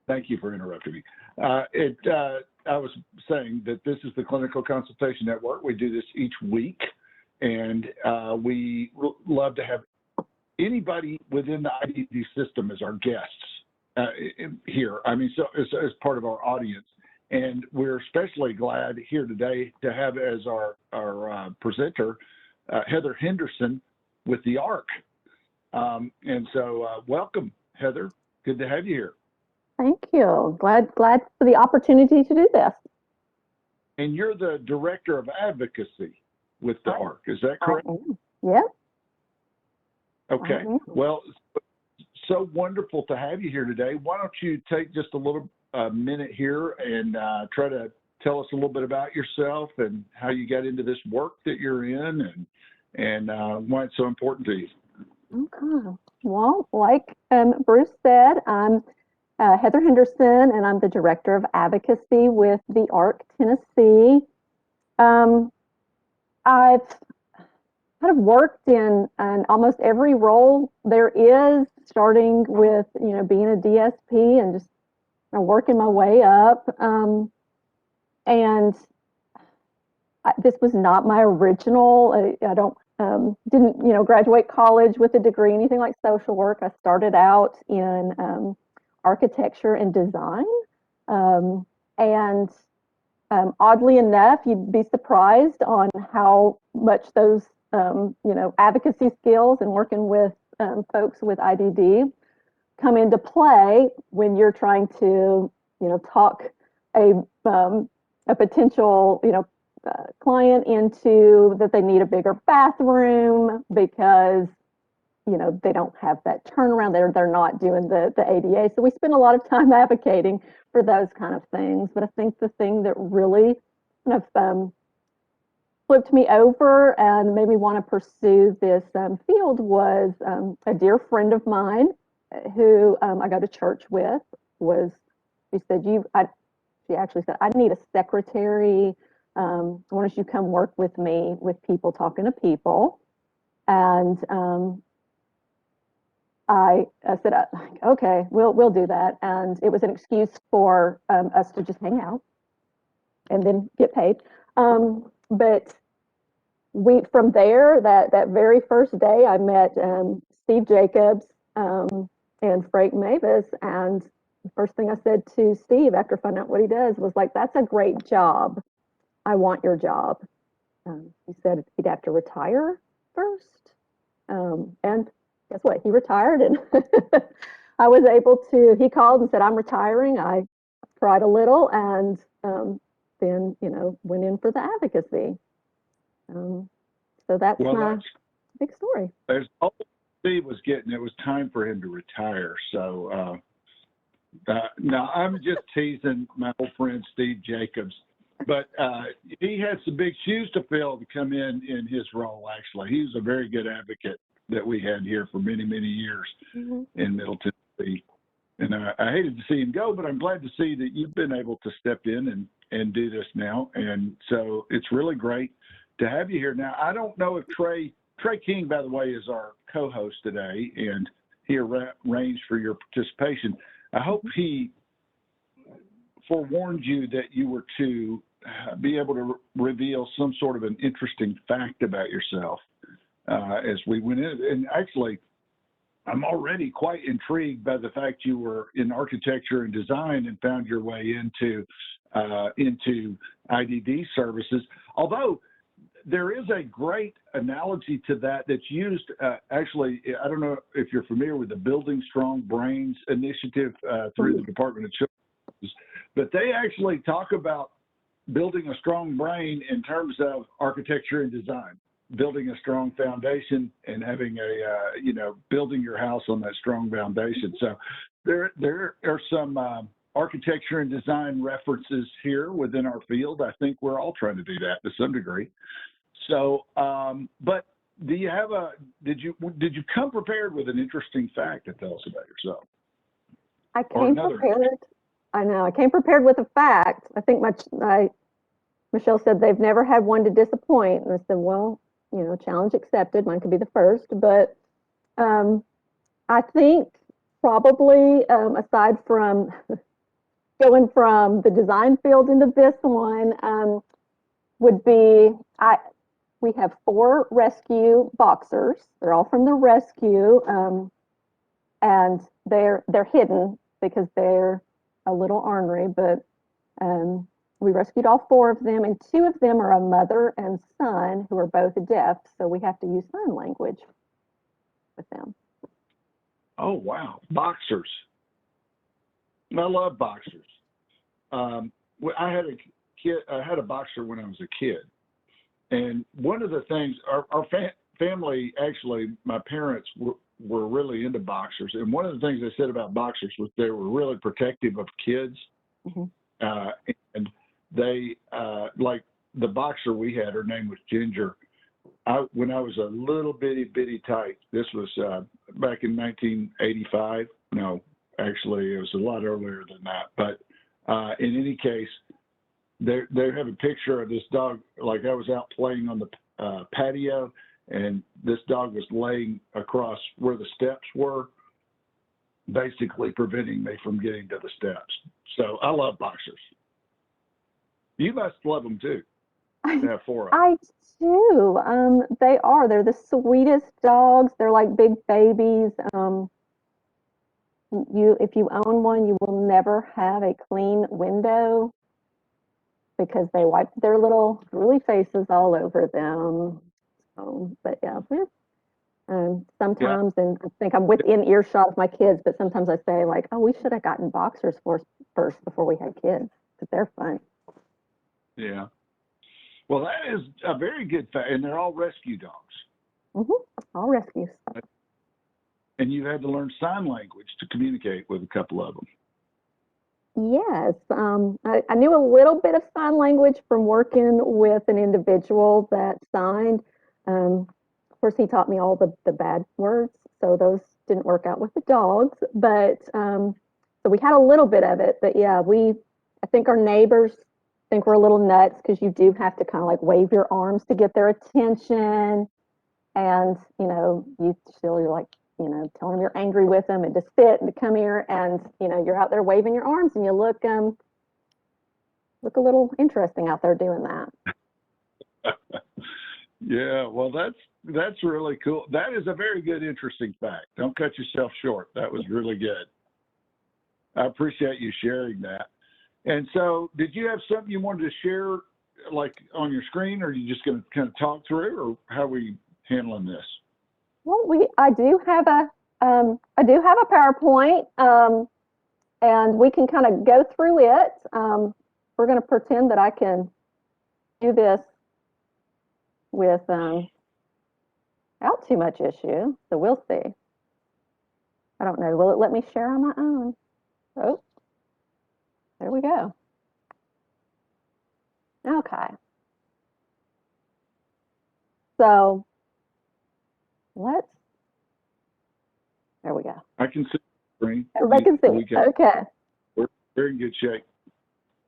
Thank you for interrupting me. I was saying that this is the Clinical Consultation Network. We do this each week, and we love to have anybody within the IDD system as our guests here. I mean, so as part of our audience. And we're especially glad here today to have as our presenter, Heather Henderson with the ARC. And so welcome, Heather. Good to have you here. Thank you. Glad for the opportunity to do this. And you're the Director of Advocacy with the ARC, is that correct? Yeah. Okay. Well, so wonderful to have you here today. Why don't you take just a little minute here and try to tell us a little bit about yourself and how you got into this work that you're in and why it's so important to you. Okay. Well, like Bruce said, I'm Heather Henderson, and I'm the Director of Advocacy with the ARC Tennessee. I've kind of worked in almost every role there is, starting with being a DSP and just working my way up. And this was not my original. I don't didn't graduate college with a degree, anything like social work. I started out in architecture and design. And oddly enough, you'd be surprised on how much those, advocacy skills and working with folks with IDD come into play when you're trying to, talk a potential, client into that they need a bigger bathroom because they don't have that turnaround. They're not doing the ADA. So we spend a lot of time advocating for those kind of things. But I think the thing that really kind of flipped me over and made me want to pursue this field was a dear friend of mine who I go to church with. She actually said, I need a secretary. Why don't you come work with me with people talking to people? And I said, okay, we'll do that. And it was an excuse for us to just hang out and then get paid. But from there, that very first day, I met Steve Jacobs and Frank Mavis. And the first thing I said to Steve after finding out what he does was like, that's a great job. I want your job. He said he'd have to retire first. And guess what? He retired, and I was able to, he called and said, I'm retiring. I cried a little and then, went in for the advocacy. So that's my big story. There's all Steve was getting, it was time for him to retire. So now I'm just teasing my old friend, Steve Jacobs. But he had some big shoes to fill to come in his role, actually. He was a very good advocate that we had here for many, many years in Middle Tennessee. And I hated to see him go, but I'm glad to see that you've been able to step in and do this now. And so it's really great to have you here. Now, I don't know if Trey King, by the way, is our co-host today, and he arranged for your participation. I hope he forewarned you that you were to be able to reveal some sort of an interesting fact about yourself as we went in. And actually, I'm already quite intrigued by the fact you were in architecture and design and found your way into IDD services. Although there is a great analogy to that that's used, actually, I don't know if you're familiar with the Building Strong Brains initiative through the Department of Children's, but they actually talk about building a strong brain in terms of architecture and design, building a strong foundation and having building your house on that strong foundation. So there are some architecture and design references here within our field. I think we're all trying to do that to some degree. So, but do you have did you come prepared with an interesting fact to tell us about yourself? I came prepared. I know, I came prepared with a fact. I think Michelle said they've never had one to disappoint. And I said, well, challenge accepted. Mine could be the first. But I think probably aside from going from the design field into this one, would be we have 4 rescue boxers. They're all from the rescue, and they're hidden because they're a little ornery. But we rescued all 4 of them, and 2 of them are a mother and son who are both deaf, so we have to use sign language with them. Oh, wow. Boxers. I love boxers. I had a boxer when I was a kid. And one of the things, our family, actually, my parents were really into boxers. And one of the things they said about boxers was they were really protective of kids. Mm-hmm. And they, like the boxer we had, her name was Ginger. When I was a little bitty tyke, this was back in 1985. No, actually, it was a lot earlier than that. But in any case, they have a picture of this dog. Like I was out playing on the patio, and this dog was laying across where the steps were, basically preventing me from getting to the steps. So I love boxers. You must love them too. Yeah, 4 of them. I do. They are. They're the sweetest dogs. They're like big babies. If you own one, you will never have a clean window because they wipe their little drooly faces all over them. But yeah, sometimes, and I think I'm within earshot of my kids, but sometimes I say like, oh, we should have gotten boxers first before we had kids because they're fun. Yeah. Well, that is a very good fact, and they're all rescue dogs. Mm-hmm. All rescues. And you had to learn sign language to communicate with a couple of them. Yes, I knew a little bit of sign language from working with an individual that signed. Of course, he taught me all the bad words, so those didn't work out with the dogs. But so we had a little bit of it. But yeah, I think our neighbors think we're a little nuts because you do have to kind of like wave your arms to get their attention, and you're like, telling them you're angry with them and to sit and to come here, and you're out there waving your arms and you look a little interesting out there doing that. Yeah, well, that's really cool. That is a very good, interesting fact. Don't cut yourself short. That was really good. I appreciate you sharing that. And so, did you have something you wanted to share, like on your screen, or are you just going to kind of talk through, or how are we handling this? Well, I do have a PowerPoint, and we can kind of go through it. We're going to pretend that I can do this without too much issue, so we'll see. I don't know. Will it let me share on my own? Oh, there we go. Okay. So there we go. I can see the screen. Everybody can see. Okay. We're in good shape.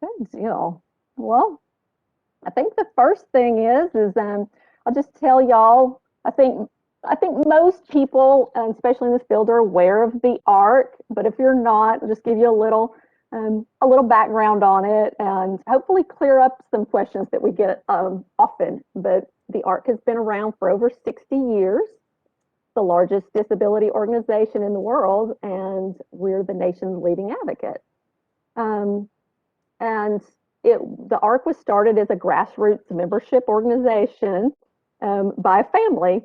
Good deal. Well, I think the first thing is I'll just tell y'all. I think most people, especially in this field, are aware of the ARC. But if you're not, I'll just give you a little background on it, and hopefully clear up some questions that we get often. But the ARC has been around for over 60 years. The largest disability organization in the world, and we're the nation's leading advocate. And the ARC was started as a grassroots membership organization by a family,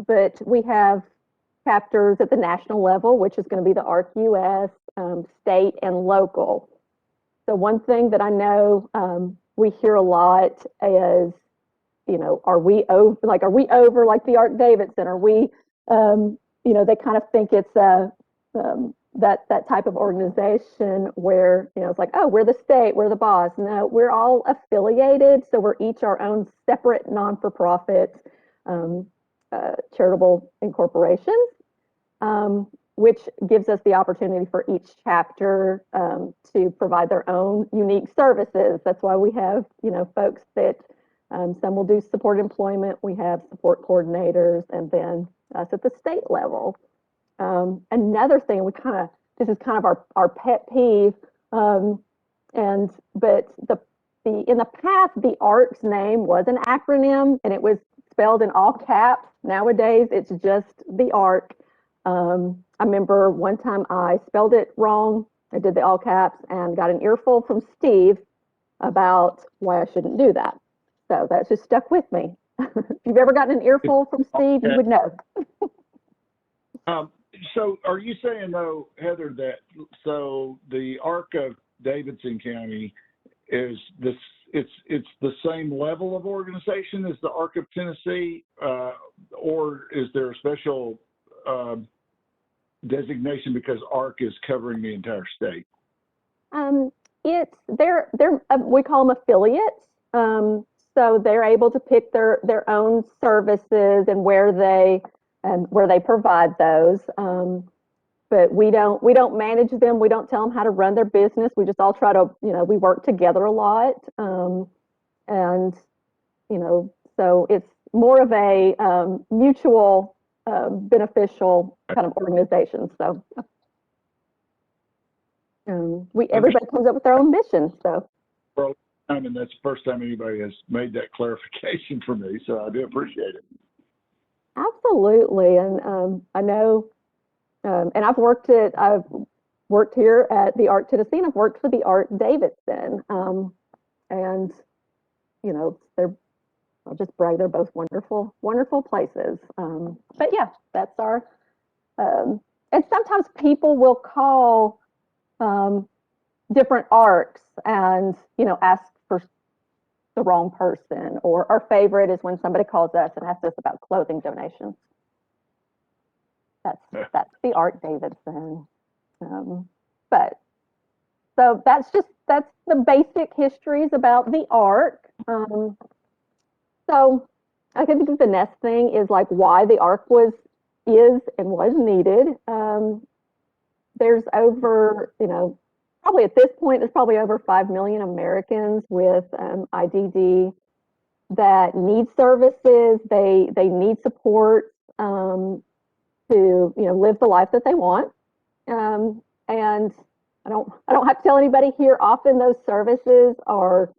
but we have chapters at the national level, which is going to be the ARC US, state, and local. So one thing that I know we hear a lot is, are we over like the Art Davidson? Are we, they kind of think it's that type of organization where, it's like, oh, we're the state, we're the boss. No, we're all affiliated. So we're each our own separate non-for-profit charitable incorporations, which gives us the opportunity for each chapter to provide their own unique services. That's why we have, folks that some will do support employment. We have support coordinators, and then us at the state level. Another thing, we kind of this is kind of our pet peeve. But in the past, the ARC's name was an acronym, and it was spelled in all caps. Nowadays, it's just the ARC. I remember one time I spelled it wrong. I did the all caps and got an earful from Steve about why I shouldn't do that. So that's just stuck with me. If you've ever gotten an earful from Steve, you would know. So are you saying, though, Heather, that so the ARC of Davidson County is this, it's the same level of organization as the ARC of Tennessee, or is there a special designation because ARC is covering the entire state? They're we call them affiliates. So they're able to pick their own services and where they provide those. But we don't manage them. We don't tell them how to run their business. We just all try to, we work together a lot. And, so it's more of a mutual beneficial kind of organization. So everybody comes up with their own mission. So. And that's the first time anybody has made that clarification for me. So I do appreciate it. Absolutely. And I know, and I've worked here at the ARC Tennessee, and I've worked for the ARC Davidson. And, I'll just brag, they're both wonderful, wonderful places. But yeah, that's our, and sometimes people will call different ARCs and, ask for the wrong person. Or our favorite is when somebody calls us and asks us about clothing donations. That's the ARC Davidson. But so that's the basic histories about the ARC. So I think the next thing is like why the ARC is and was needed. There's over, probably at this point, there's probably over 5 million Americans with IDD that need services. They need support to live the life that they want. And I don't have to tell anybody here. Often those services are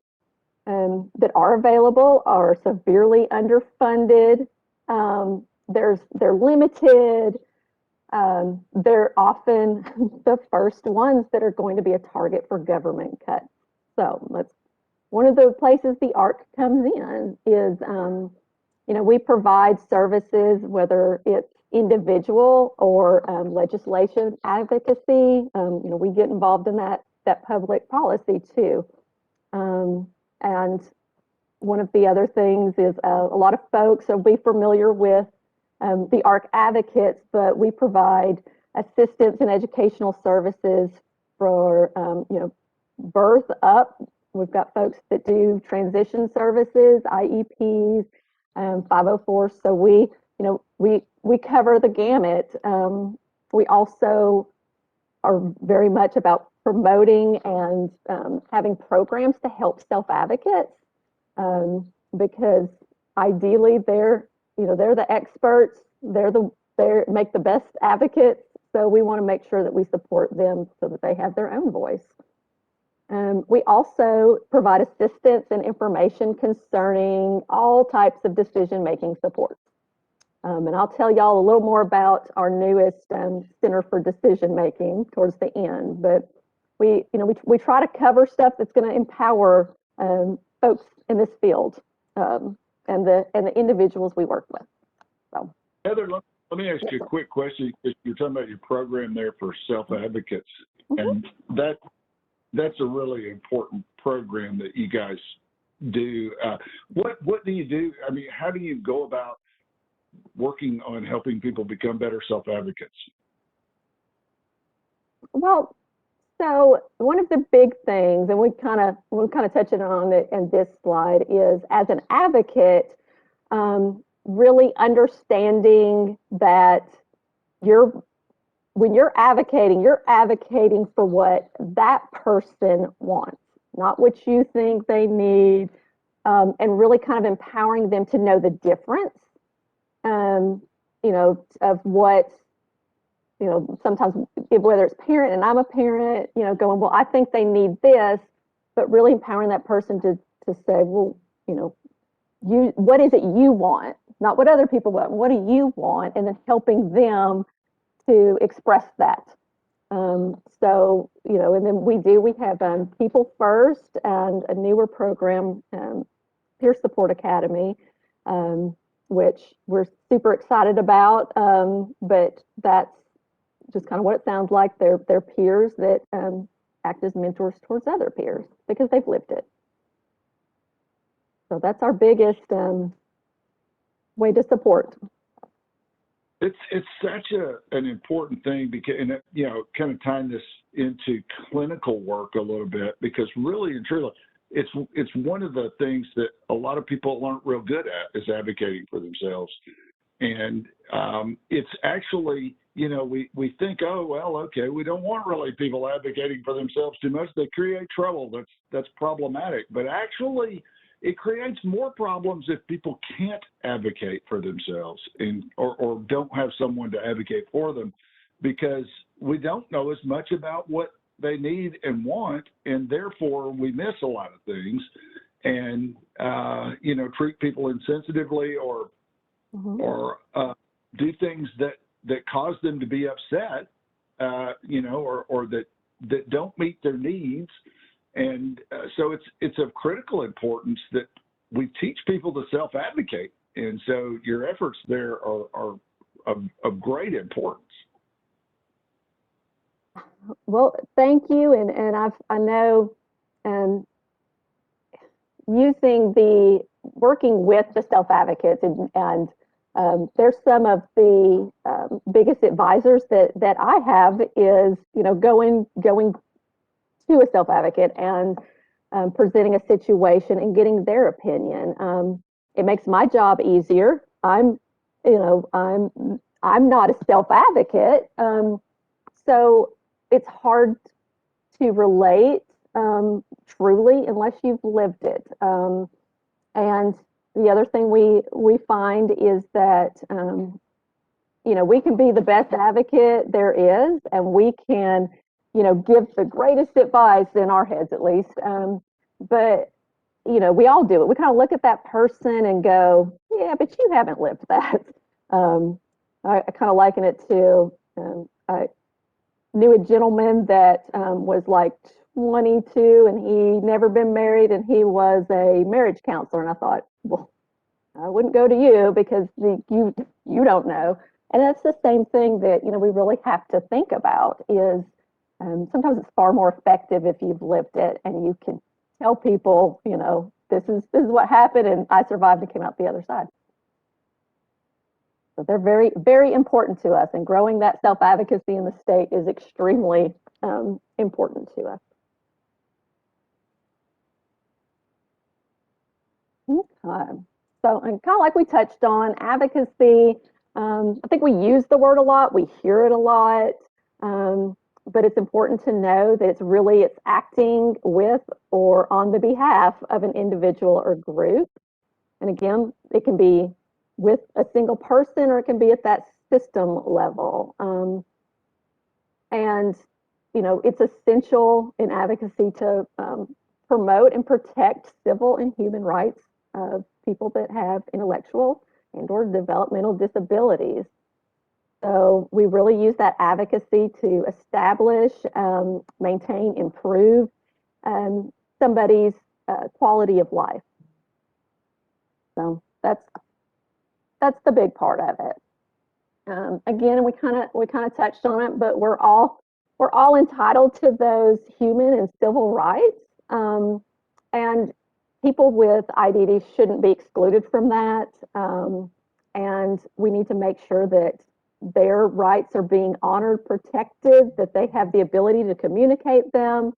that are available are severely underfunded. They're limited. They're often the first ones that are going to be a target for government cuts. So that's one of the places the ARC comes in is, we provide services, whether it's individual or legislation advocacy. We get involved in that public policy too. And one of the other things is a lot of folks will be familiar with the ARC advocates, but we provide assistance and educational services for, birth up. We've got folks that do transition services, IEPs, 504. So we cover the gamut. We also are very much about promoting and having programs to help self-advocates, because ideally they're the experts, they make the best advocates. So we want to make sure that we support them so that they have their own voice. We also provide assistance and information concerning all types of decision-making support. And I'll tell y'all a little more about our newest Center for Decision Making towards the end. But we try to cover stuff that's going to empower folks in this field and the individuals we work with. So, Heather, let me ask you a quick question. You're talking about your program there for self-advocates, and that's a really important program that you guys do. What do you do? I mean, how do you go about working on helping people become better self-advocates? Well, so one of the big things, and we're kind of touching on it in this slide, is as an advocate, really understanding that when you're advocating for what that person wants, not what you think they need, and really kind of empowering them to know the difference, of what sometimes whether it's parent and I'm a parent, going, well, I think they need this, but really empowering that person to say, well, what is it you want? Not what other people want. What do you want? And then helping them to express that. And then we have People First and a newer program, Peer Support Academy, which we're super excited about. But that's just kind of what it sounds like. They're peers that act as mentors towards other peers because they've lived it. So that's our biggest way to support. It's such an important thing because, and kind of tying this into clinical work a little bit, because really and truly, it's one of the things that a lot of people aren't real good at is advocating for themselves. And it's actually, we think, oh, well, okay, we don't want really people advocating for themselves too much. They create trouble. That's problematic. But actually, it creates more problems if people can't advocate for themselves or don't have someone to advocate for them, because we don't know as much about what they need and want, and therefore we miss a lot of things and, treat people insensitively or do things that cause them to be upset, or that don't meet their needs. And so it's of critical importance that we teach people to self-advocate. And so your efforts there are of great importance. Well, thank you. And I know working with the self-advocates and there's some of the biggest advisors that I have is, going to a self-advocate and presenting a situation and getting their opinion. It makes my job easier. I'm not a self-advocate, so it's hard to relate truly unless you've lived it. And the other thing we find is that we can be the best advocate there is, and we can give the greatest advice in our heads, at least. But, we all do it. We kind of look at that person and go, yeah, but you haven't lived that. I kind of liken it to, I knew a gentleman that was like 22 and he never been married, and he was a marriage counselor. And I thought, well, I wouldn't go to you because you don't know. And that's the same thing that, we really have to think about is, sometimes it's far more effective if you've lived it and you can tell people, this is what happened and I survived and came out the other side. So they're very, very important to us, and growing that self-advocacy in the state is extremely important to us. Okay. So, and kind of like we touched on, advocacy, I think we use the word a lot, we hear it a lot. But it's important to know that it's acting with or on the behalf of an individual or group. And again, it can be with a single person or it can be at that system level. And, it's essential in advocacy to promote and protect civil and human rights of people that have intellectual and or developmental disabilities. So we really use that advocacy to establish, maintain, improve somebody's quality of life. So that's the big part of it. Again, we kind of touched on it, but we're all entitled to those human and civil rights, and people with IDD shouldn't be excluded from that. And we need to make sure that their rights are being honored, protected, that they have the ability to communicate them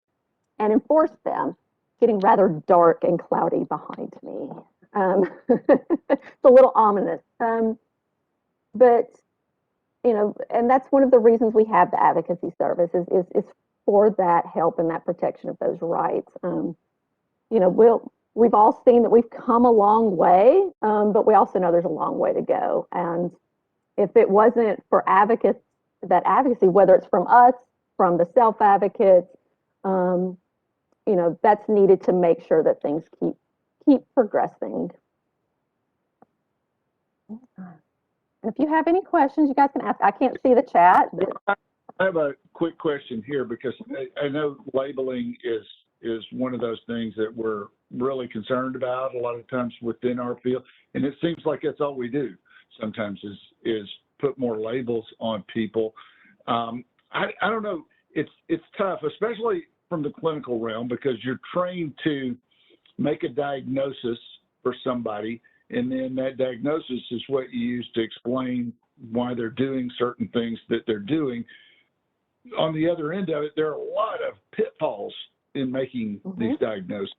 and enforce them. Getting rather dark and cloudy behind me. It's a little ominous. But, and that's one of the reasons we have the advocacy service is for that help and that protection of those rights. We've all seen that we've come a long way, but we also know there's a long way to go. And if it wasn't for advocates that advocacy, whether it's from us, from the self-advocates, you know, that's needed to make sure that things keep progressing. If you have any questions, you guys can ask. I can't see the chat. I have a quick question here because I know labeling is one of those things that we're really concerned about a lot of times within our field, and it seems like that's all we do sometimes is put more labels on people. I don't know. It's tough, especially from the clinical realm, because you're trained to make a diagnosis for somebody, and then that diagnosis is what you use to explain why they're doing certain things that they're doing. On the other end of it, there are a lot of pitfalls in making these diagnoses.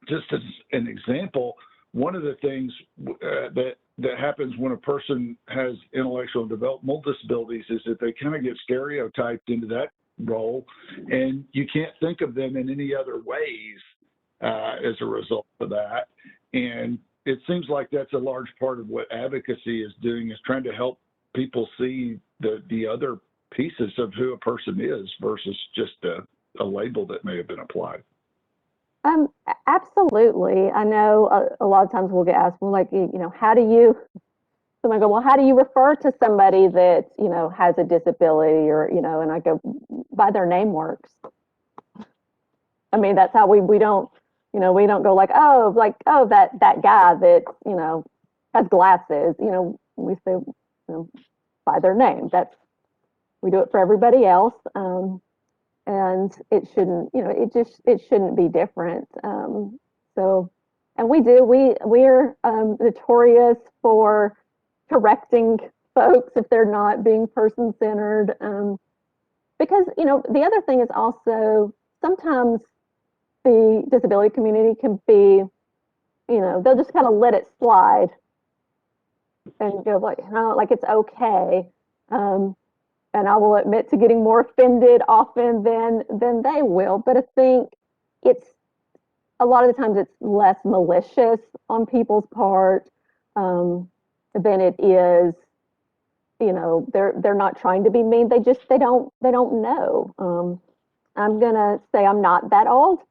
Just as an example, one of the things that happens when a person has intellectual and developmental disabilities is that they kind of get stereotyped into that role, and you can't think of them in any other ways as a result of that. And it seems like that's a large part of what advocacy is doing, is trying to help people see the other pieces of who a person is versus just a label that may have been applied. Absolutely. I know a lot of times we'll get asked, well, like, you know, somebody go, well, how do you refer to somebody that, you know, has a disability, or, you know, and I go, by their name works. I mean, that's how we don't, you know, we don't go like, oh, that guy that, you know, has glasses, you know, we say, you know, by their name. We do it for everybody else. And it shouldn't, you know, it shouldn't be different. So, and we're notorious for correcting folks if they're not being person-centered. Because, you know, the other thing is also sometimes the disability community can be, you know, they'll just kind of let it slide and go like, oh, like it's okay. And I will admit to getting more offended often than they will. But I think it's a lot of the times it's less malicious on people's part than it is, you know, they're not trying to be mean. They don't know. I'm gonna say I'm not that old,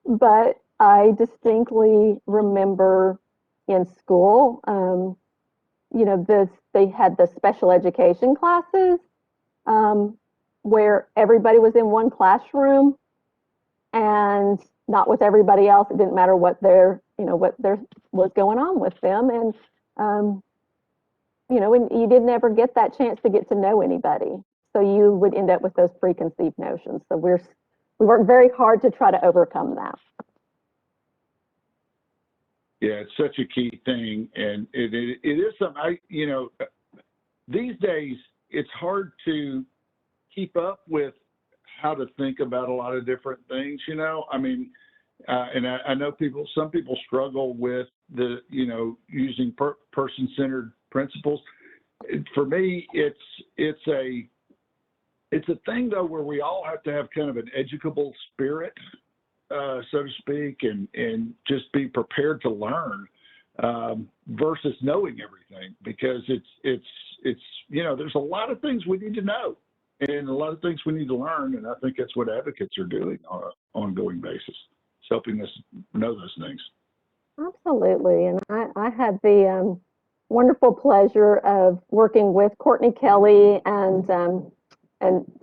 but I distinctly remember in school, you know, they had the special education classes. Where everybody was in one classroom and not with everybody else. It didn't matter what was going on with them. And, you know, and you didn't ever get that chance to get to know anybody. So you would end up with those preconceived notions. So we work very hard to try to overcome that. Yeah, it's such a key thing. And it is something you know, these days, it's hard to keep up with how to think about a lot of different things, you know. I mean, and I know some people struggle with you know, using person-centered principles. For me, it's a thing though where we all have to have kind of an educable spirit, so to speak, and just be prepared to learn versus knowing everything, because it's you know, there's a lot of things we need to know and a lot of things we need to learn, and I think that's what advocates are doing on an ongoing basis. It's helping us know those things. Absolutely, and I had the wonderful pleasure of working with Courtney Kelly and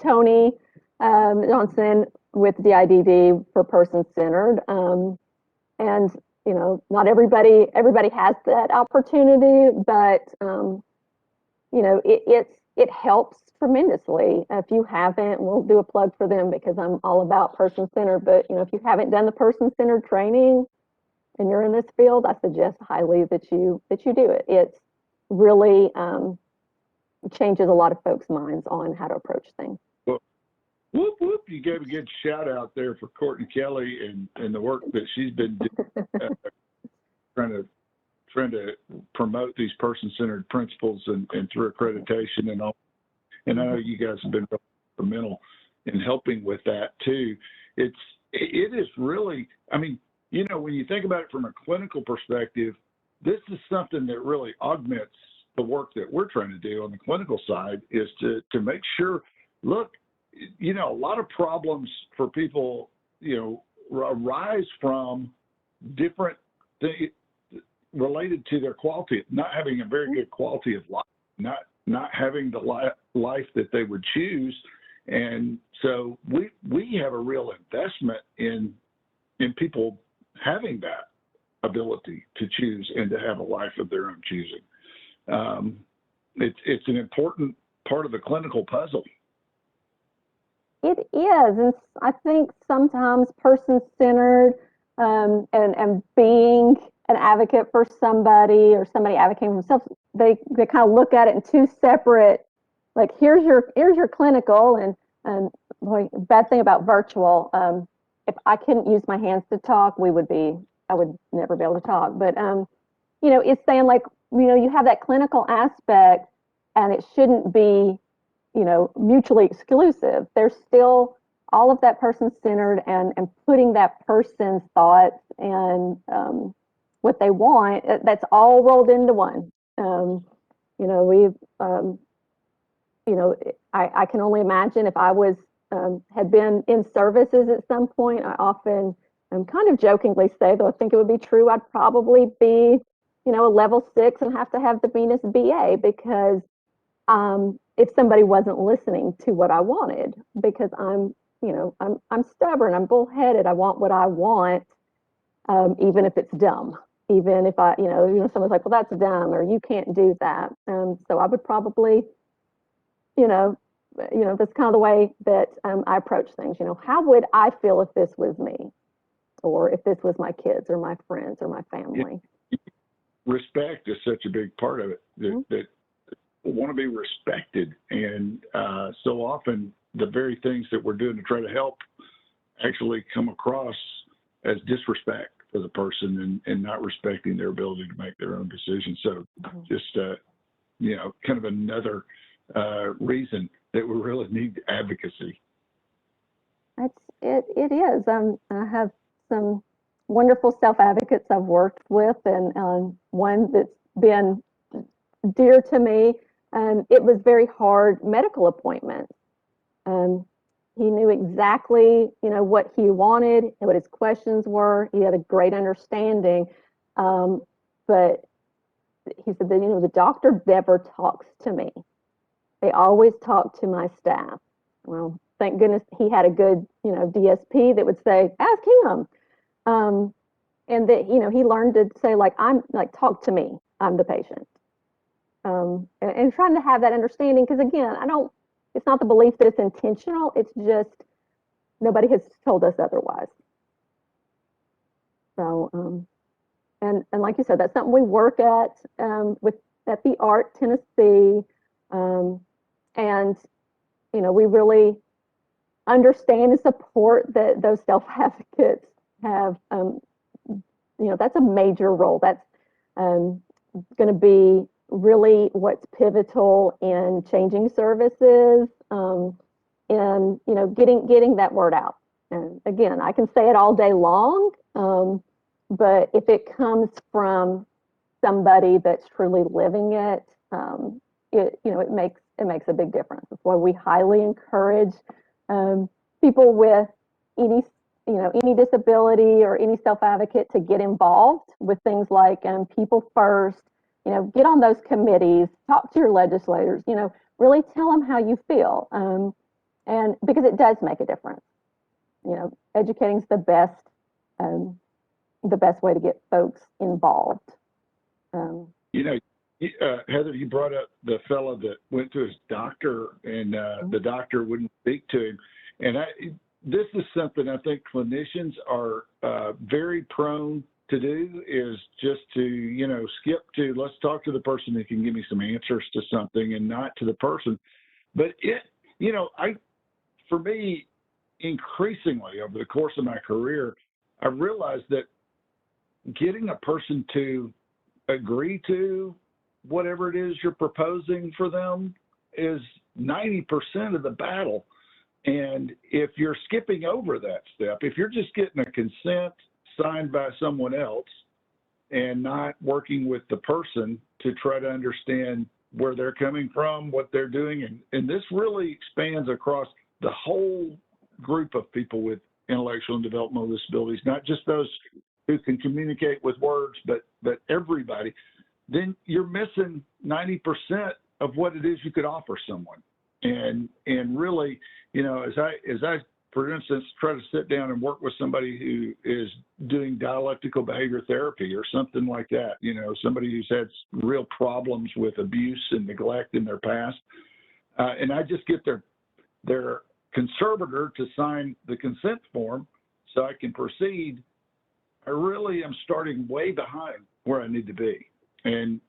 Tony Johnson with DIDD for Person Centered, and you know, not everybody has that opportunity, but you know, it helps tremendously. If you haven't, we'll do a plug for them because I'm all about person-centered, but you know, if you haven't done the person-centered training and you're in this field, I suggest highly that you do it. It's really changes a lot of folks' minds on how to approach things. Well, whoop, whoop, you gave a good shout out there for Courtney Kelly and the work that she's been doing, trying to promote these person-centered principles and through accreditation and all. And I know you guys have been instrumental in helping with that too. It is really, I mean, you know, when you think about it from a clinical perspective, this is something that really augments the work that we're trying to do on the clinical side is to make sure, look, you know, a lot of problems for people, you know, arise from different things related to their quality, not having a very good quality of life, not having the life that they would choose. And so we have a real investment in people having that ability to choose and to have a life of their own choosing. It's an important part of the clinical puzzle. It is, and I think sometimes person-centered and being an advocate for somebody or somebody advocating for themselves, they kind of look at it in two separate. Like here's your clinical, and boy, bad thing about virtual. If I couldn't use my hands to talk, I would never be able to talk. But you know, it's saying like, you know, you have that clinical aspect, and it shouldn't be, you know, mutually exclusive. There's still all of that person-centered and putting that person's thoughts and what they want, that's all rolled into one. You know, you know, I can only imagine if I was, had been in services at some point. I often kind of jokingly say, though I think it would be true, I'd probably be, you know, a level 6 and have to have the Venus BA, because if somebody wasn't listening to what I wanted, because I'm, you know, I'm stubborn, I'm bullheaded, I want what I want, even if it's dumb, even if you know, someone's like, well, that's dumb, or you can't do that. So I would probably, you know, that's kind of the way that I approach things. You know, how would I feel if this was me, or if this was my kids, or my friends, or my family? Respect is such a big part of it. That want to be respected, and so often the very things that we're doing to try to help actually come across as disrespect for the person and not respecting their ability to make their own decisions. So just you know, kind of another reason that we really need advocacy. It is. I have some wonderful self-advocates I've worked with, and one that's been dear to me. It was very hard medical appointments. He knew exactly, you know, what he wanted, what his questions were. He had a great understanding, but he said that, you know, the doctor never talks to me. They always talk to my staff. Well, thank goodness he had a good, you know, DSP that would say, ask him. And that, you know, he learned to say, like, talk to me. I'm the patient. And trying to have that understanding, because again, it's not the belief that it's intentional, it's just nobody has told us otherwise. So, and like you said, that's something we work at the ART Tennessee, and you know, we really understand and support that those self-advocates have. You know, that's a major role. That's going to be really what's pivotal in changing services, and you know, getting that word out. And again, I can say it all day long, but if it comes from somebody that's truly living it, it makes a big difference. That's why we highly encourage people with any disability or any self-advocate to get involved with things like People First. You know, get on those committees, talk to your legislators, you know, really tell them how you feel. And because it does make a difference. You know, educating is the best way to get folks involved. You know, Heather, you brought up the fellow that went to his doctor and the doctor wouldn't speak to him. And this is something I think clinicians are very prone to do, is just to, you know, skip to, let's talk to the person that can give me some answers to something, and not to the person. But you know, for me, increasingly over the course of my career, I realized that getting a person to agree to whatever it is you're proposing for them is 90% of the battle. And if you're skipping over that step, if you're just getting a consent signed by someone else, and not working with the person to try to understand where they're coming from, what they're doing. And this really expands across the whole group of people with intellectual and developmental disabilities, not just those who can communicate with words, but everybody. Then you're missing 90% of what it is you could offer someone. And really, you know, as I, for instance, try to sit down and work with somebody who is doing dialectical behavior therapy or something like that, you know, somebody who's had real problems with abuse and neglect in their past, and I just get their conservator to sign the consent form so I can proceed, I really am starting way behind where I need to be. And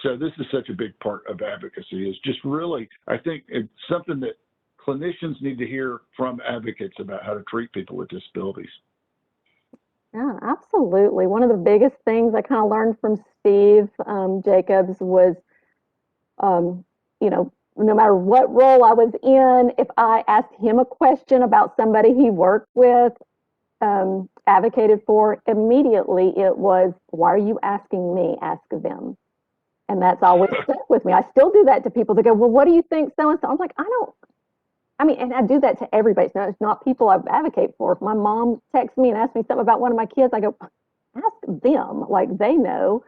so this is such a big part of advocacy, is just really, I think it's something that clinicians need to hear from advocates about how to treat people with disabilities. Yeah, absolutely. One of the biggest things I kind of learned from Steve Jacobs was, you know, no matter what role I was in, if I asked him a question about somebody he worked with, advocated for, immediately it was, why are you asking me? Ask them. And that's always stuck with me. I still do that to people that go, well, what do you think so-and-so? I'm like, I mean, and I do that to everybody. It's not people I advocate for. If my mom texts me and asks me something about one of my kids, I go, ask them, like they know.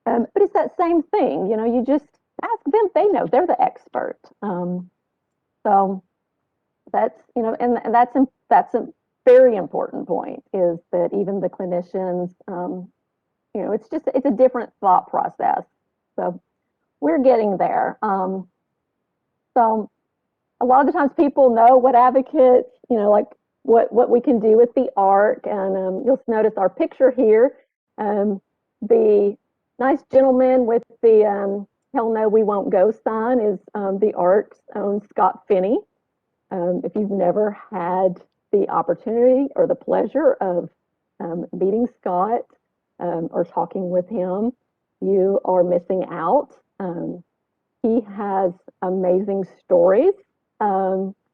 But it's that same thing, you know, you just ask them, they know, they're the expert. So that's, you know, and that's a very important point, is that even the clinicians, you know, it's a different thought process. So we're getting there. So a lot of the times people know what advocates, you know, like what we can do with the ARC. And you'll notice our picture here. The nice gentleman with the hell no, we won't go sign is the ARC's own Scott Finney. If you've never had the opportunity or the pleasure of meeting Scott or talking with him, you are missing out. He has amazing stories.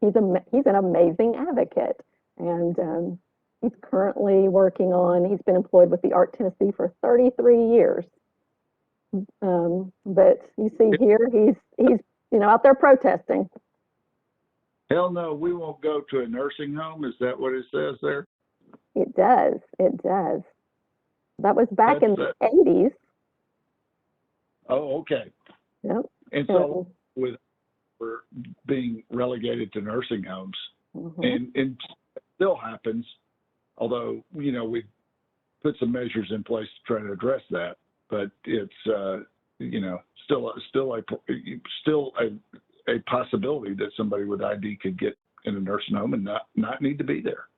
He's an amazing advocate, and he's currently working on. He's been employed with the ARC Tennessee for 33 years. But you see here, he's you know, out there protesting. Hell no, we won't go to a nursing home. Is that what it says there? It does. It does. That was back in the 80s. Oh, okay. Yep. And so with we're being relegated to nursing homes, and it still happens, although, you know, we put some measures in place to try to address that, but it's, you know, still a possibility that somebody with ID could get in a nursing home and not need to be there.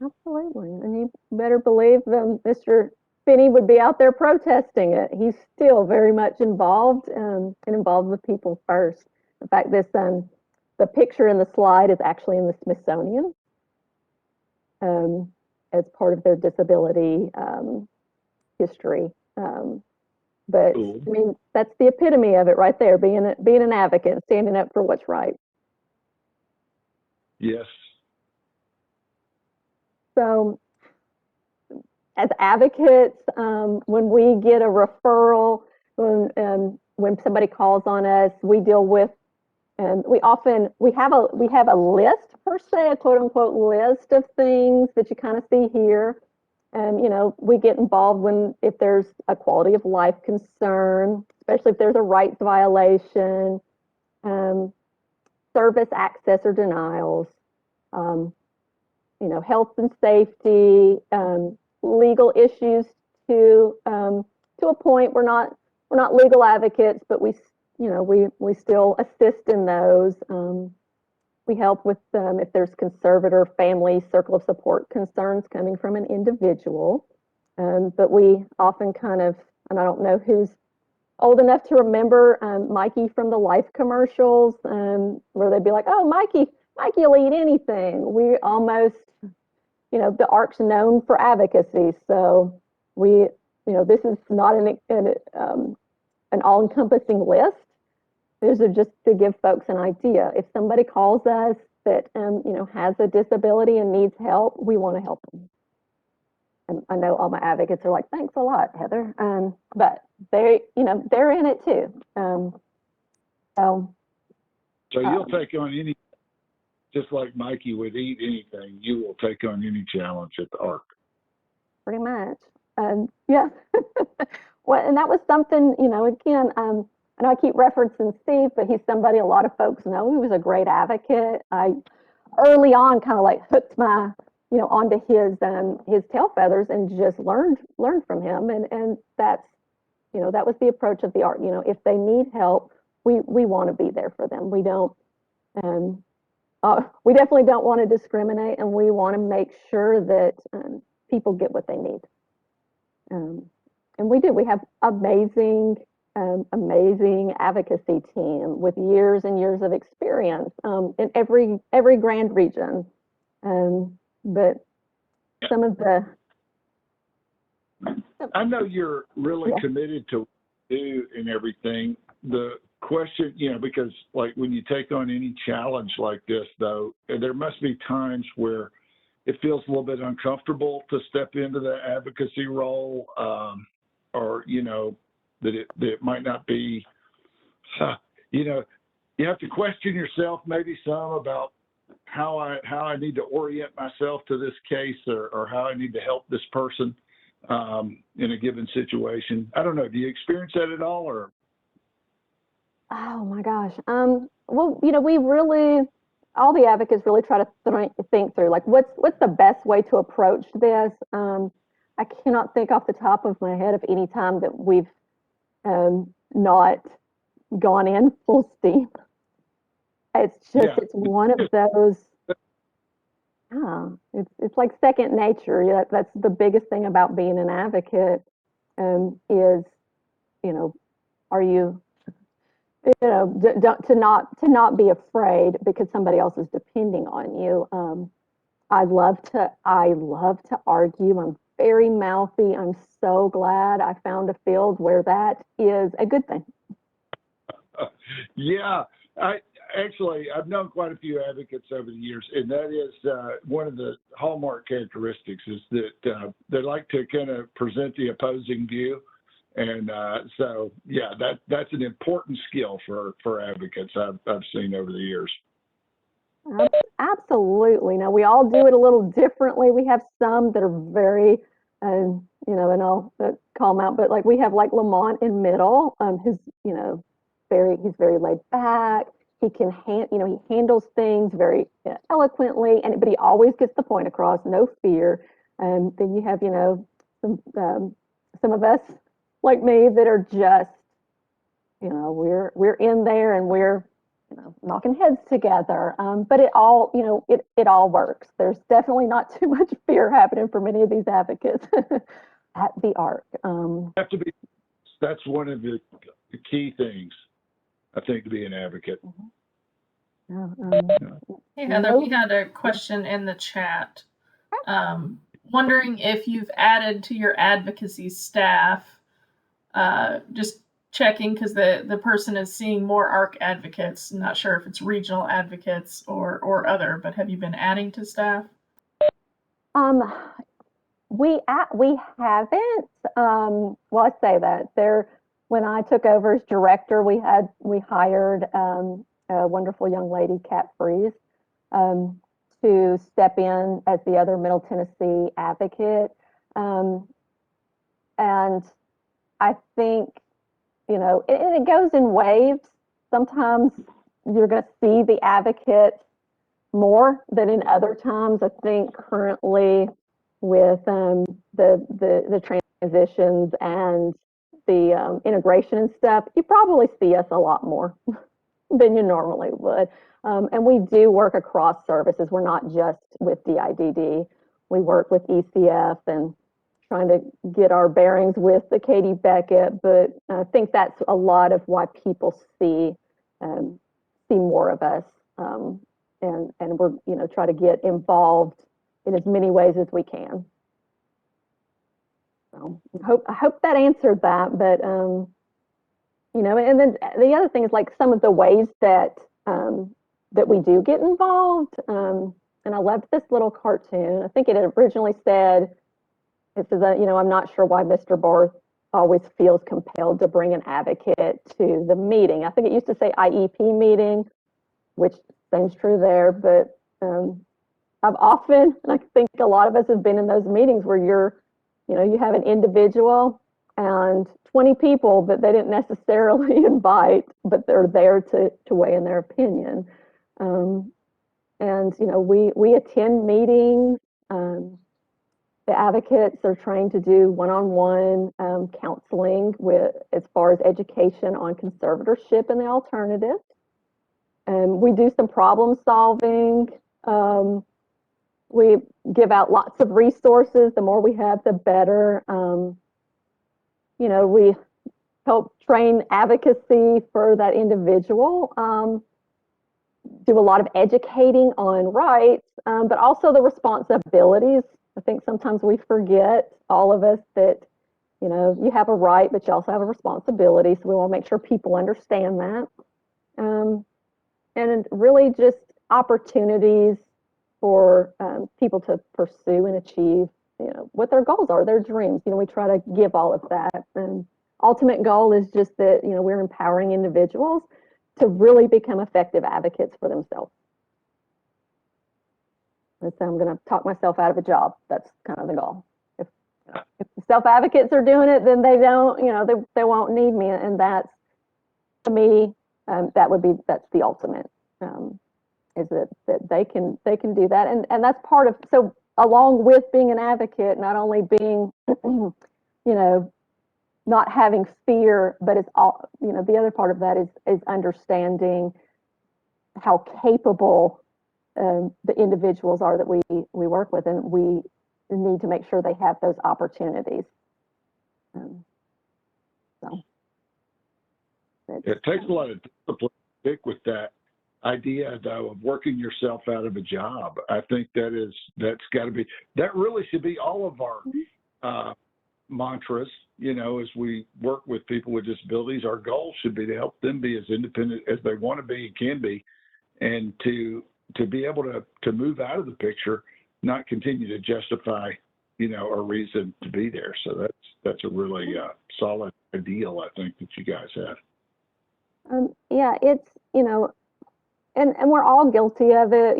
Absolutely. And you better believe that Mr. Finney would be out there protesting it. He's still very much involved and involved with people first. In fact, this the picture in the slide is actually in the Smithsonian as part of their disability history. But Cool. I mean, that's the epitome of it right there, being an advocate and standing up for what's right. Yes. So as advocates, when we get a referral, when somebody calls on us, we deal with, and we have a list, per se, a quote unquote list of things that you kind of see here. And, you know, we get involved if there's a quality of life concern, especially if there's a rights violation, service access or denials, you know, health and safety, legal issues to a point. We're not legal advocates, but we still assist in those. We help with if there's conservator family circle of support concerns coming from an individual. But we often kind of, and I don't know who's old enough to remember Mikey from the Life commercials, where they'd be like, "Oh, Mikey will eat anything." We almost, you know, the ARC's known for advocacy, so we, you know, this is not an all-encompassing list. These are just to give folks an idea. If somebody calls us that, you know, has a disability and needs help, we want to help them. and I know all my advocates are like, thanks a lot, Heather. But they're in it too. So you'll take on any, just like Mikey would eat anything, you will take on any challenge at the ARC. pretty much. Yeah. Well, and that was something, again, I know I keep referencing Steve, but he's somebody a lot of folks know. He was a great advocate. I early on kind of like hooked my, onto his tail feathers and just learned from him. And that's, that was the approach of the ARC. If they need help, we want to be there for them. We don't, we definitely don't want to discriminate, and we want to make sure that people get what they need. And we do. We have amazing advocacy team with years and years of experience in every grand region. But some of the, I know you're really committed to do and everything. The question, because like when you take on any challenge like this, though, there must be times where it feels a little bit uncomfortable to step into the advocacy role, or that it might not be. You have to question yourself, maybe some, about how I need to orient myself to this case, or how I need to help this person in a given situation. I don't know. Do you experience that at all, or? Oh my gosh. Well, we really, all the advocates really try to think through, like, what's the best way to approach this. I cannot think off the top of my head of any time that we've not gone in full steam. It's just, it's one of those, it's like second nature. Yeah, that's the biggest thing about being an advocate, is, are you, to not be afraid because somebody else is depending on you. I love to argue. I'm very mouthy. I'm so glad I found a field where that is a good thing. Yeah, I've known quite a few advocates over the years, and that is one of the hallmark characteristics is that they like to kind of present the opposing view. And so, yeah, that's an important skill for advocates I've seen over the years. Absolutely. Now, we all do it a little differently. We have some that are very, and I'll call them out, but like we have like Lamont in middle, who's, he's very laid back. He can he handles things very eloquently, but he always gets the point across, no fear. And then you have, some of us like me that are just, we're in there and we're, knocking heads together. But it all, it all works. There's definitely not too much fear happening for many of these advocates at the ARC. That's one of the key things, I think, to be an advocate. Hey, Heather, we had a question in the chat. Wondering if you've added to your advocacy staff, just checking because the person is seeing more ARC advocates. Not sure if it's regional advocates or other, but have you been adding to staff? We haven't. Well, I say that when I took over as director, we hired a wonderful young lady, Kat Freeze, to step in as the other Middle Tennessee advocate. And I think, and it goes in waves. Sometimes you're going to see the advocates more than in other times. I think currently with the transitions and the integration and stuff, you probably see us a lot more than you normally would. And we do work across services. We're not just with DIDD. We work with ECF and trying to get our bearings with the Katie Beckett, but I think that's a lot of why people see more of us, and we're try to get involved in as many ways as we can. So I hope that answered that, but and then the other thing is like some of the ways that that we do get involved. And I loved this little cartoon. I think it originally said, it says that, I'm not sure why Mr. Barth always feels compelled to bring an advocate to the meeting. I think it used to say IEP meeting, which seems true there, but I've often, and I think a lot of us have been in those meetings where you have an individual and 20 people that they didn't necessarily invite, but they're there to weigh in their opinion. And we attend meetings. The advocates are trained to do one-on-one counseling as far as education on conservatorship and the alternatives. We do some problem solving. We give out lots of resources. The more we have, the better. We help train advocacy for that individual. Do a lot of educating on rights, but also the responsibilities. I think sometimes we forget, all of us, that you have a right, but you also have a responsibility. So we want to make sure people understand that, and really just opportunities for people to pursue and achieve, what their goals are, their dreams. We try to give all of that. And ultimate goal is just that we're empowering individuals to really become effective advocates for themselves. And so I'm going to talk myself out of a job. That's kind of the goal. If the self-advocates are doing it, then they don't, they won't need me. And that's, to me, that's the ultimate, is that they can do that. And that's part of, so along with being an advocate, not only being, not having fear, but it's all, the other part of that is understanding how capable the individuals are that we work with, and we need to make sure they have those opportunities. It takes a lot of discipline to stick with that idea, though, of working yourself out of a that really should be all of our mantras. As we work with people with disabilities, our goal should be to help them be as independent as they want to be and can be, and to be able to move out of the picture, not continue to justify, a reason to be there. So that's a really solid ideal, I think, that you guys have. Yeah, it's, and we're all guilty of it.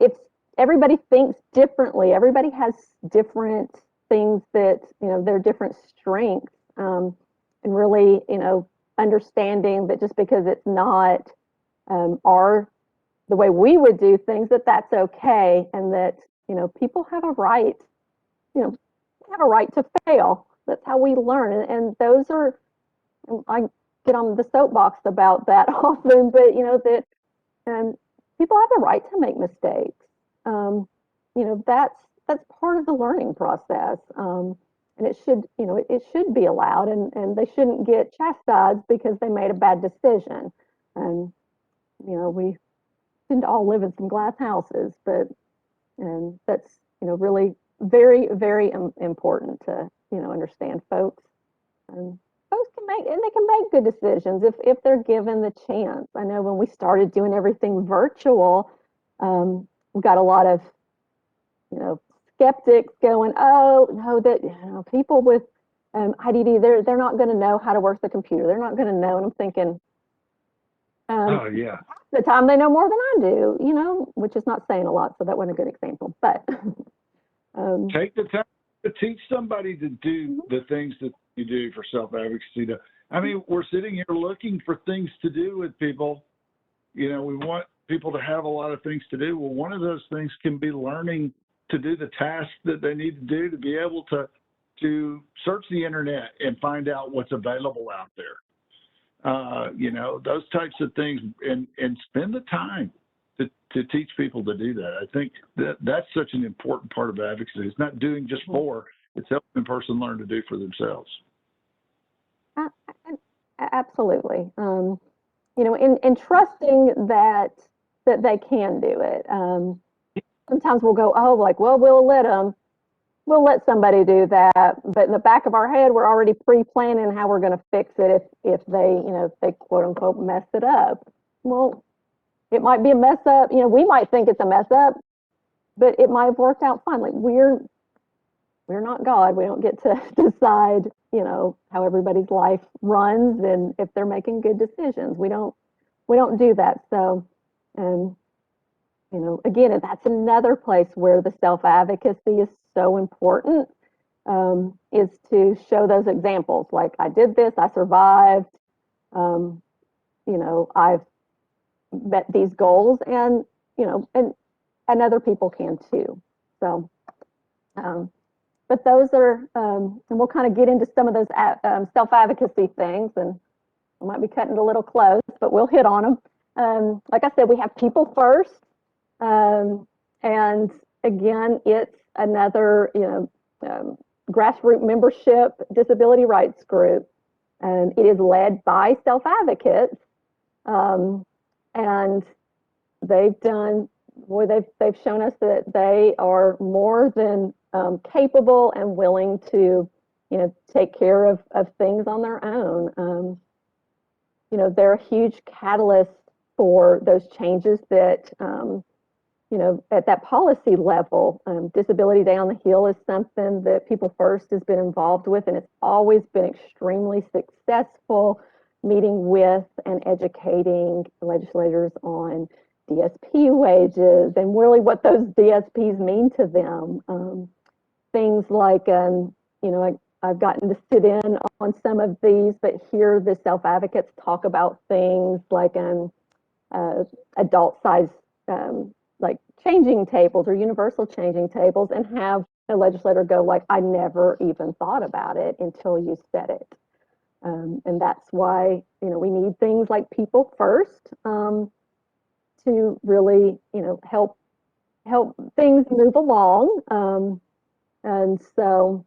If everybody thinks differently, everybody has different things that, their different strengths, and really, understanding that just because it's not the way we would do things, that's okay. And that, people have a right, to fail. That's how we learn. And those are, I get on the soapbox about that often, but that people have the right to make mistakes. That's part of the learning process, and it should be allowed, and they shouldn't get chastised because they made a bad decision. And we tend to all live in some glass houses, and that's really very, very important to understand, folks. And folks they can make good decisions if they're given the chance. I know when we started doing everything virtual, we got a lot of skeptics going, oh no, that people with IDD, they're not going to know how to work the computer. They're not going to know. And I'm thinking, oh yeah, the time they know more than I do, which is not saying a lot. So that wasn't a good example, but take the time to teach somebody to do the things that you do for self-advocacy. We're sitting here looking for things to do with people. We want people to have a lot of things to do. Well, one of those things can be learning to do the tasks that they need to do, to be able to search the internet and find out what's available out there. Those types of things, and spend the time to teach people to do that. I think that's such an important part of advocacy. It's not doing just for, it's helping a person learn to do for themselves. Absolutely. In trusting that they can do it. Sometimes we'll go, we'll let somebody do that. But in the back of our head, we're already pre-planning how we're going to fix it if they quote unquote mess it up. Well, it might be a mess up. We might think it's a mess up, but it might have worked out fine. Like we're not God. We don't get to decide, how everybody's life runs and if they're making good decisions. We don't do that. So, um, again, that's another place where the self-advocacy is so important, is to show those examples. Like, I did this, I survived, I've met these goals, and, and other people can too. So, but those are, and we'll kind of get into some of those self-advocacy things, and I might be cutting it a little close, but we'll hit on them. Like I said, we have people first. And again, it's another, grassroots membership disability rights group. And it is led by self-advocates. And they've shown us that they are more than capable and willing to, take care of things on their own. They're a huge catalyst for those changes that, at that policy level. Disability Day on the Hill is something that People First has been involved with, and it's always been extremely successful, meeting with and educating legislators on DSP wages and really what those DSPs mean to them. Things like, I've gotten to sit in on some of these, but hear the self-advocates talk about things like adult size, like changing tables or universal changing tables, and have a legislator go like, I never even thought about it until you said it. And that's why, we need things like People First, to really, help things move along. And so,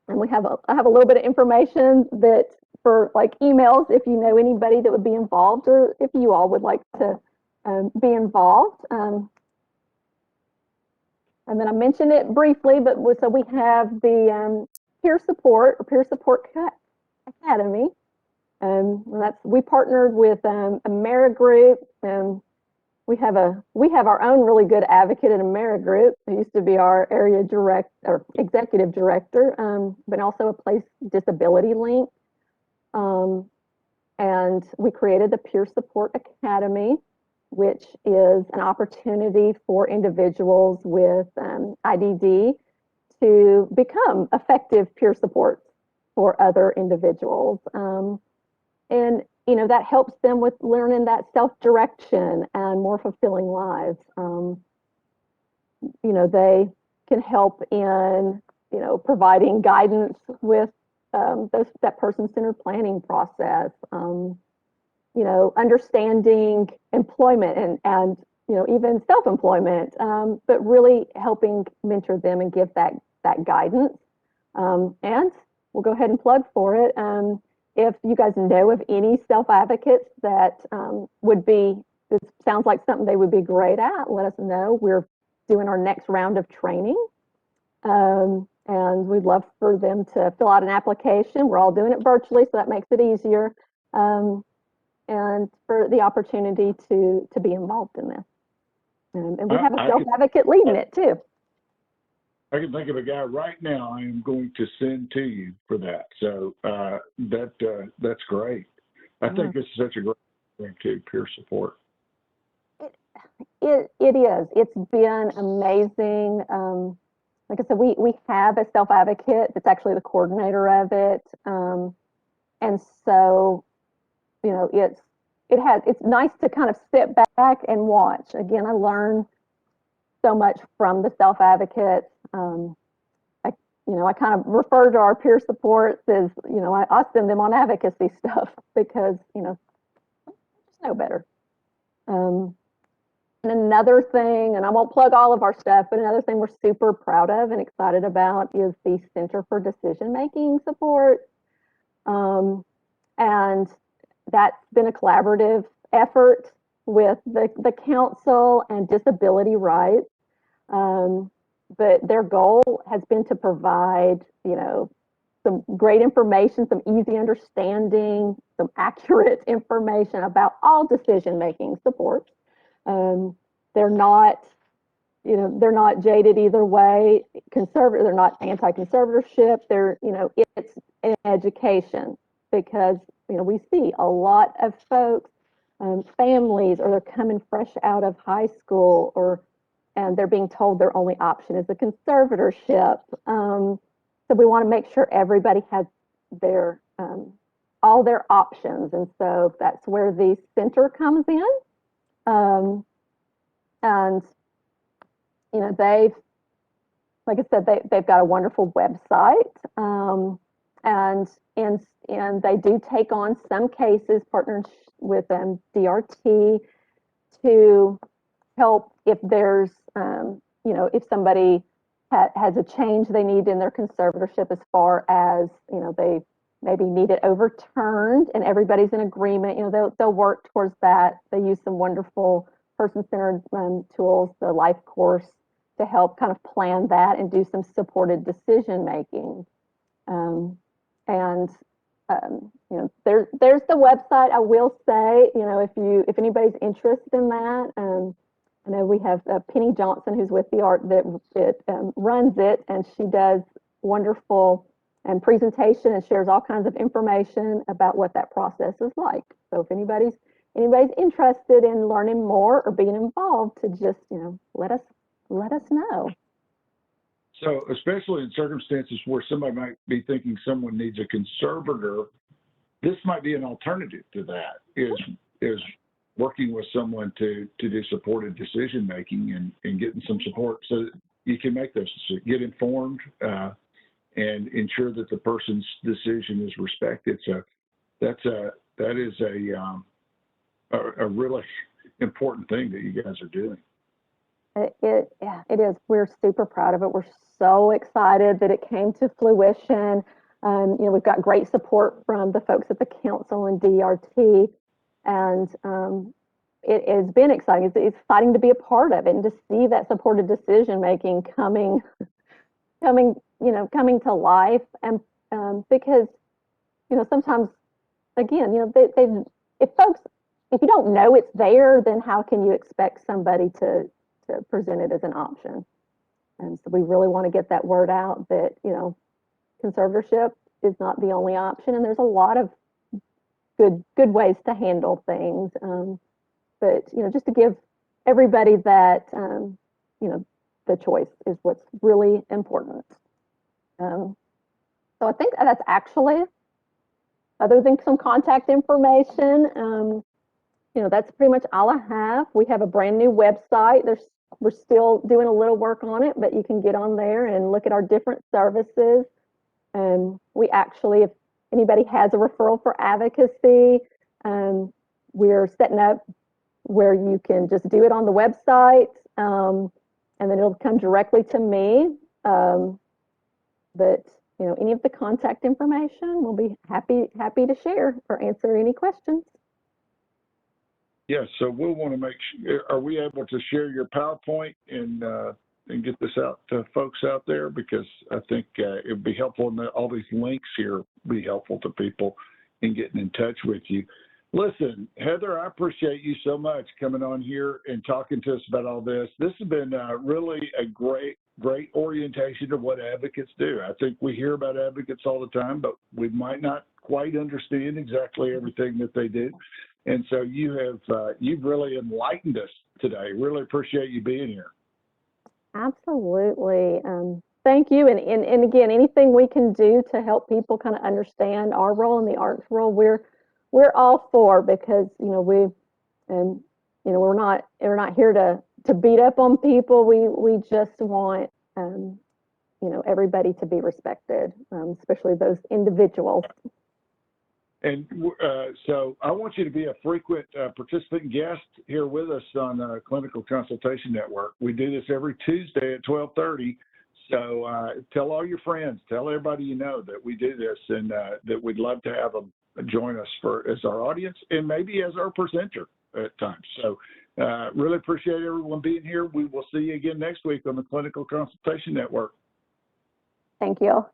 and I have a little bit of information that for like emails, if you know anybody that would be involved, or if you all would like to be involved. And then I mentioned it briefly, but so we have the Peer Support Academy. And we partnered with AmeriGroup, and we have our own really good advocate at AmeriGroup, who used to be our area executive director, but also a place disability link. And we created the Peer Support Academy, which is an opportunity for individuals with IDD to become effective peer support for other individuals. And, that helps them with learning that self-direction and more fulfilling lives. They can help in, providing guidance with that person-centered planning process, understanding employment and even self-employment, but really helping mentor them and give that guidance. And we'll go ahead and plug for it. If you guys know of any self-advocates that this sounds like something they would be great at, let us know. We're doing our next round of training. And we'd love for them to fill out an application. We're all doing it virtually, so that makes it easier. And for the opportunity to be involved in this. And we have a self-advocate leading it too. I can think of a guy right now I am going to send to you for that. So that's great. I think this is such a great thing too, peer support. It is. It's been amazing. Like I said, we have a self-advocate that's actually the coordinator of it. And so, it's nice to kind of sit back and watch. Again, I learn so much from the self-advocates. I kind of refer to our peer supports as, I send them on advocacy stuff because, I just know better. And another thing, and I won't plug all of our stuff, but another thing we're super proud of and excited about is the Center for Decision-Making Support. And that's been a collaborative effort with the council and disability rights. But their goal has been to provide, some great information, some easy understanding, some accurate information about all decision-making supports. They're not they're not jaded either way. They're not anti-conservatorship. It's an education, because we see a lot of folks, families, or they're coming fresh out of high school, and they're being told their only option is a conservatorship. So we want to make sure everybody has their all their options, and so that's where the center comes in. And like I said, they've got a wonderful website, and they do take on some cases, partners with DRT, to help if there's if somebody has a change they need in their conservatorship, as far as they maybe need it overturned and everybody's in agreement. They'll work towards that. They use some wonderful person-centered tools, the life course, to help kind of plan that and do some supported decision making. There's the website. I will say, if anybody's interested in that, I know we have Penny Johnson, who's with the art that runs it, and she does wonderful presentation and shares all kinds of information about what that process is like. So if anybody's interested in learning more or being involved, to just let us know. So, especially in circumstances where somebody might be thinking someone needs a conservator, this might be an alternative to that, is working with someone to do supported decision making and getting some support so that you can make those decisions, get informed, and ensure that the person's decision is respected. So that is a really important thing that you guys are doing. It is. We're super proud of it. We're so excited that it came to fruition. We've got great support from the folks at the council and DRT, and it has been exciting. It's exciting to be a part of it and to see that supported decision making coming to life. And because sometimes, again, if you don't know it's there, then how can you expect somebody to present it as an option? And so we really want to get that word out that conservatorship is not the only option, and there's a lot of good ways to handle things. But just to give everybody that the choice is what's really important. So I think that's actually, other than some contact information, that's pretty much all I have. We have a brand new website. We're still doing a little work on it, but you can get on there and look at our different services. We actually, if anybody has a referral for advocacy, we're setting up where you can just do it on the website, and then it'll come directly to me. But any of the contact information, we'll be happy to share or answer any questions. Yes, so we'll want to make sure, are we able to share your PowerPoint and get this out to folks out there? Because I think it would be helpful, and all these links here will be helpful to people in getting in touch with you. Listen, Heather, I appreciate you so much coming on here and talking to us about all this. This has been really a great orientation of what advocates do. I think we hear about advocates all the time, but we might not quite understand exactly everything that they do. And so you've really enlightened us today. Really appreciate you being here. Absolutely. Thank you. And again, anything we can do to help people kind of understand our role in the arts role, we're all for, because we're not here to beat up on people. We just want everybody to be respected, especially those individuals. And so I want you to be a frequent participant guest here with us on Clinical Consultation Network. We do this every Tuesday at 12:30. So tell all your friends, tell everybody you know that we do this, and that we'd love to have them join us as our audience and maybe as our presenter at times. So really appreciate everyone being here. We will see you again next week on the Clinical Consultation Network. Thank you.